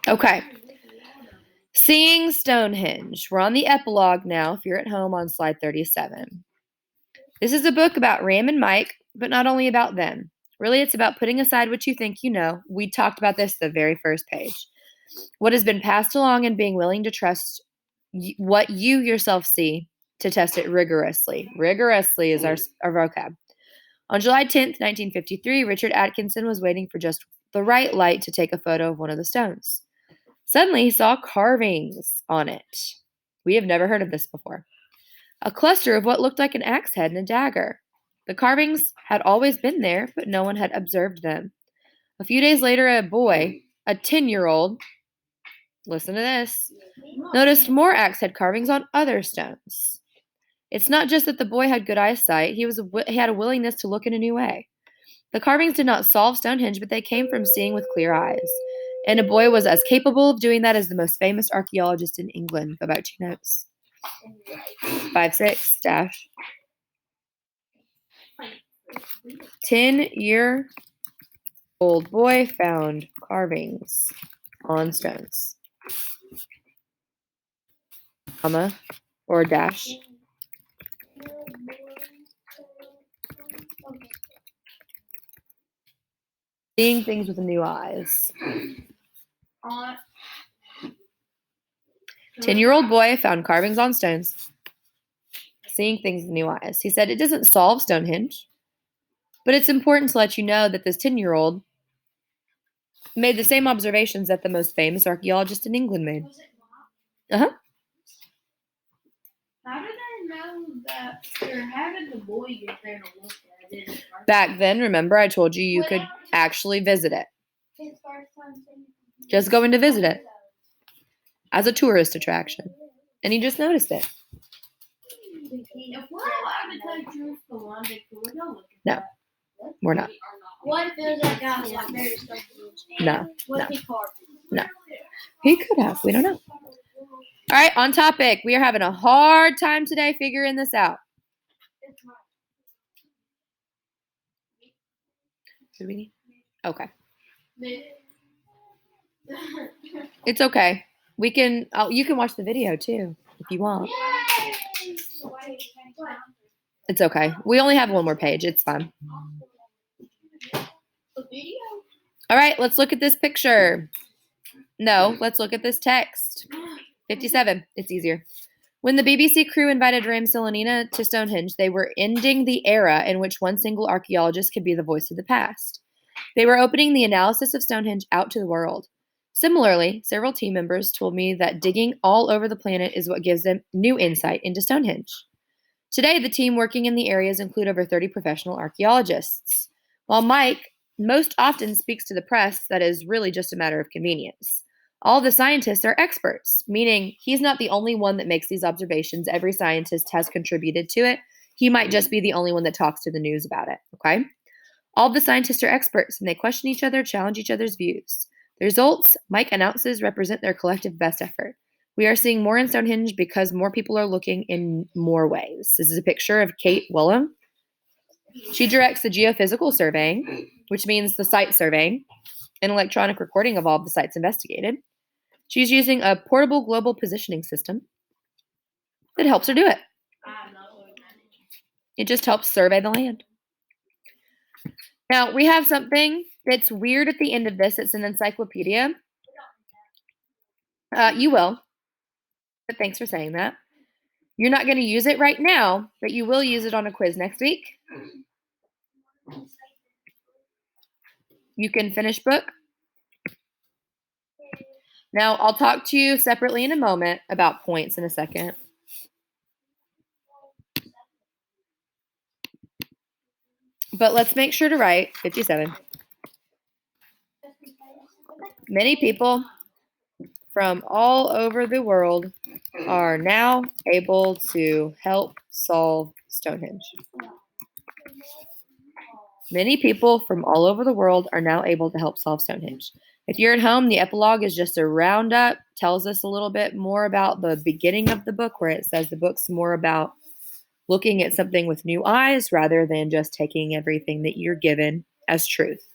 Okay. Seeing Stonehenge. We're on the epilogue now, if you're at home on slide 37. This is a book about Ram and Mike, but not only about them. Really, it's about putting aside what you think you know. We talked about this the very first page. What has been passed along and being willing to trust what you yourself see to test it rigorously. Rigorously is our vocab. On July 10th, 1953, Richard Atkinson was waiting for just the right light to take a photo of one of the stones. Suddenly, he saw carvings on it. We have never heard of this before. A cluster of what looked like an axe head and a dagger. The carvings had always been there, but no one had observed them. A few days later, a boy, a 10-year-old, listen to this, noticed more axe head carvings on other stones. It's not just that the boy had good eyesight, he had a willingness to look in a new way. The carvings did not solve Stonehenge, but they came from seeing with clear eyes. And a boy was as capable of doing that as the most famous archaeologist in England. Go back to your notes. 5-6 dash. 10-year-old boy found carvings on stones. Comma or dash. Seeing things with new eyes. 10-year-old boy found carvings on stones. Seeing things with new eyes. He said it doesn't solve Stonehenge, but it's important to let you know that this 10-year-old made the same observations that the most famous archaeologist in England made. Uh-huh. How did I know that they're having the boy get there to look at it? Back then, remember I told you could actually visit it. Just going to visit it as a tourist attraction. And he just noticed it. If we're allowed to take trips to London, can we go look at No, that? we're not. What if there's that guy who got married to No. What if he carved it? No. He could have. We don't know. All right, on topic. We are having a hard time today figuring this out. Do we need? Okay. It's okay. We can. You can watch the video too if you want. It's okay. We only have one more page. It's fine. All right, let's look at this picture. No, let's look at this text. 57. It's easier. When the BBC crew invited Ram Silanina to Stonehenge, they were ending the era in which one single archaeologist could be the voice of the past. They were opening the analysis of Stonehenge out to the world. Similarly, several team members told me that digging all over the planet is what gives them new insight into Stonehenge. Today, the team working in the areas include over 30 professional archaeologists. While Mike most often speaks to the press, that is really just a matter of convenience. All the scientists are experts, meaning he's not the only one that makes these observations. Every scientist has contributed to it. He might just be the only one that talks to the news about it, okay? All the scientists are experts, and they question each other, challenge each other's views. The results, Mike announces, represent their collective best effort. We are seeing more in Stonehenge because more people are looking in more ways. This is a picture of Kate Willem. She directs the geophysical surveying, which means the site surveying, and electronic recording of all of the sites investigated. She's using a portable global positioning system that helps her do it. It just helps survey the land. Now, we have something that's weird at the end of this. It's an encyclopedia. You will, but thanks for saying that. You're not going to use it right now, but you will use it on a quiz next week. You can finish book. Now, I'll talk to you separately in a moment about points in a second. But let's make sure to write 57. Many people from all over the world are now able to help solve Stonehenge. Many people from all over the world are now able to help solve Stonehenge. If you're at home, the epilogue is just a roundup, tells us a little bit more about the beginning of the book, where it says the book's more about looking at something with new eyes rather than just taking everything that you're given as truth.